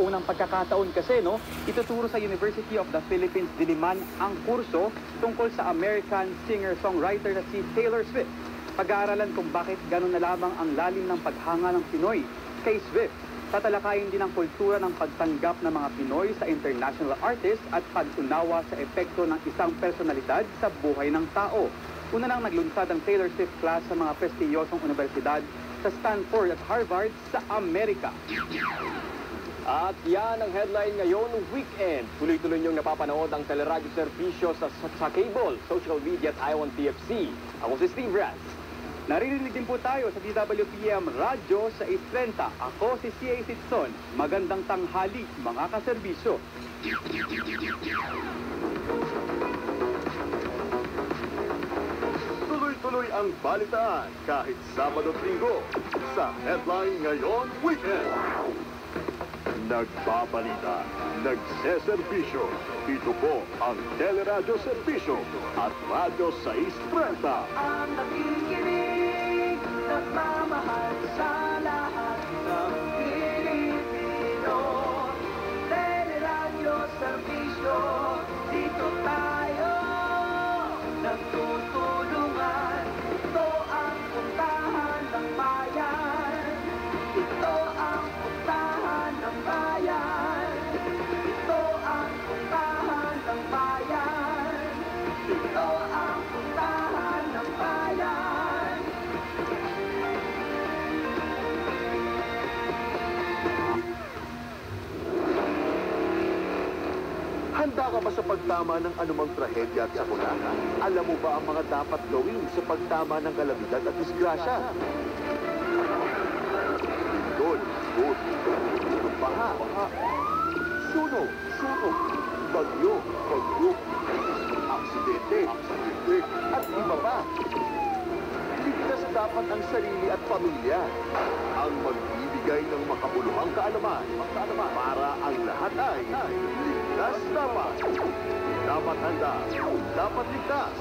unang pagkakataon kasi, no, ituturo sa University of the Philippines Diliman ang kurso tungkol sa American singer-songwriter na si Taylor Swift. Pag-aaralan kung bakit gano'n na lamang ang lalim ng paghanga ng Pinoy kay Swift. Tatalakayin din ang kultura ng pagtanggap ng mga Pinoy sa international artist at pag-unawa sa epekto ng isang personalidad sa buhay ng tao. Una nang naglunsad ang Taylor Swift class sa mga prestiyosong universidad sa Stanford at Harvard sa Amerika. At yan ang headline ngayon weekend. Tuloy-tuloy niyong napapanood ang teleradyo serbisyo sa cable, social media at Iwan TFC. Ako si Steve Raz. Naririnig din po tayo sa DWPM Radyo sa 6:30. Ako si C.A. Sitson. Magandang tanghali, mga kaserbisyo. Tuloy-tuloy ang balitaan kahit Sabado at Linggo sa Headline Ngayon Weekend. Nagbabalita, nagseserbisyo. Ito po ang Teleradyo Serbisyo at Radyo 6:30. Ang nakikinig, nagmamahal sa lahat ng Pilipino. Teleradyo Serbisyo, dito tayo nagtutulungan. Ito ang puntahan ng bayan. Ito ang puntahan ng bayan. Ito ang puntahan ng bayan. Ito ang puntahan ng bayan. Handa ka ba sa pagtama ng anumang trahedya at sakuna? Alam mo ba ang mga dapat gawin sa pagtama ng kalamidad at disgrasya? Lindol, baha, sunog, bagyo, aksidente, at iba pa. Ligtas dapat ang sarili at pamilya. Ang magbibigay ng makabuluhang kaalaman para ang lahat ay ligtas dapat. Dapat handa, dapat ligtas.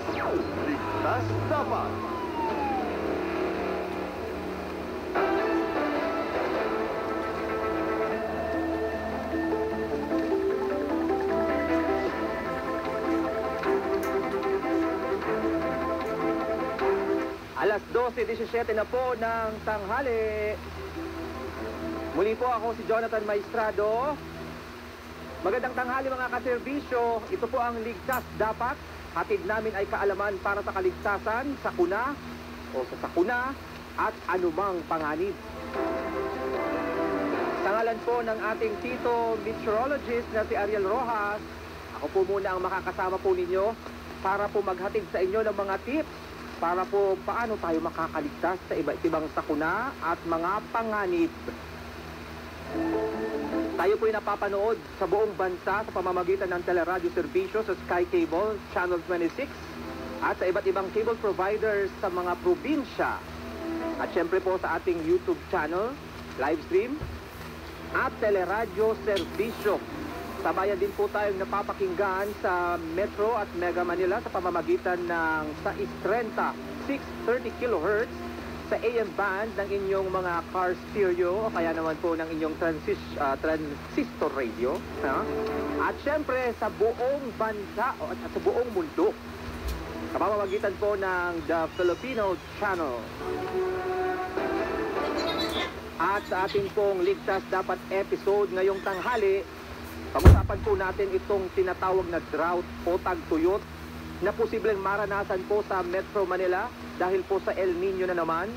Ligtas dapat. Alas 12:17 na po ng tanghali. Muli po ako si Jonathan Maestrado. Magandang tanghali mga kaserbisyo. Ito po ang Ligtas Dapat. Hatid namin ay kaalaman para sa kaligtasan, sakuna o sa sakuna at anumang panganib. Sa ngalan po ng ating tito meteorologist na si Ariel Rojas, ako po muna ang makakasama po ninyo para po maghatid sa inyo ng mga tips para po paano tayo makakaligtas sa iba't ibang sakuna at mga panganib. Tayo po ay napapanood sa buong bansa sa pamamagitan ng teleradyo serbisyo sa Sky Cable, Channel 26 at sa iba't ibang cable providers sa mga probinsya. At syempre po sa ating YouTube channel, live stream at teleradyo serbisyo. Sabayan din po tayong napapakinggan sa Metro at Mega Manila sa pamamagitan ng 630 kHz sa AM band ng inyong mga car stereo o kaya naman po ng inyong transistor radio. At syempre sa buong bansa at sa buong mundo sa pamamagitan po ng The Filipino Channel. At sa ating pong Ligtas Dapat episode ngayong tanghali, pag-usapan po natin itong tinatawag na drought o tagtuyot na posibleng maranasan po sa Metro Manila dahil po sa El Nino na naman.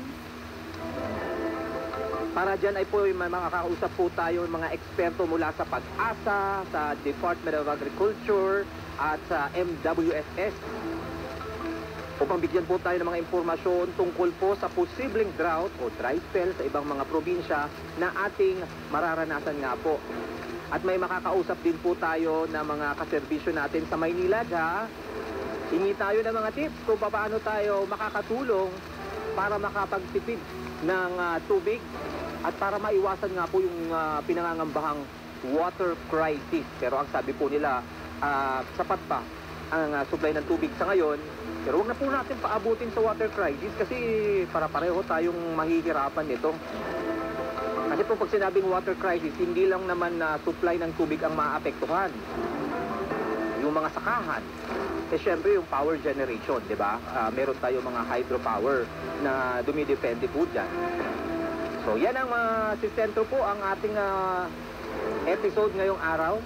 Para dyan ay po makakausap po tayo ng mga eksperto mula sa Pag-asa, sa Department of Agriculture at sa MWSS. Upang bigyan po tayo ng mga impormasyon tungkol po sa posibleng drought o dry spell sa ibang mga probinsya na ating mararanasan nga po. At may makakausap din po tayo na mga kaserbisyo natin sa Maynila. Hingi tayo ng mga tips kung paano tayo makakatulong para makapagtipid ng tubig at para maiwasan nga po yung pinangangambahang water crisis. Pero ang sabi po nila, sapat pa ang supply ng tubig sa ngayon. Pero huwag na po natin paabutin sa water crisis kasi para pareho tayong mahihirapan nito. Kasi po pag sinabing water crisis, hindi lang naman na supply ng tubig ang maapektuhan. Yung mga sakahan. Eh syempre yung power generation, di ba? Meron tayo mga hydropower na dumidepende po dyan. So yan ang sisentro po ang ating episode ngayong araw.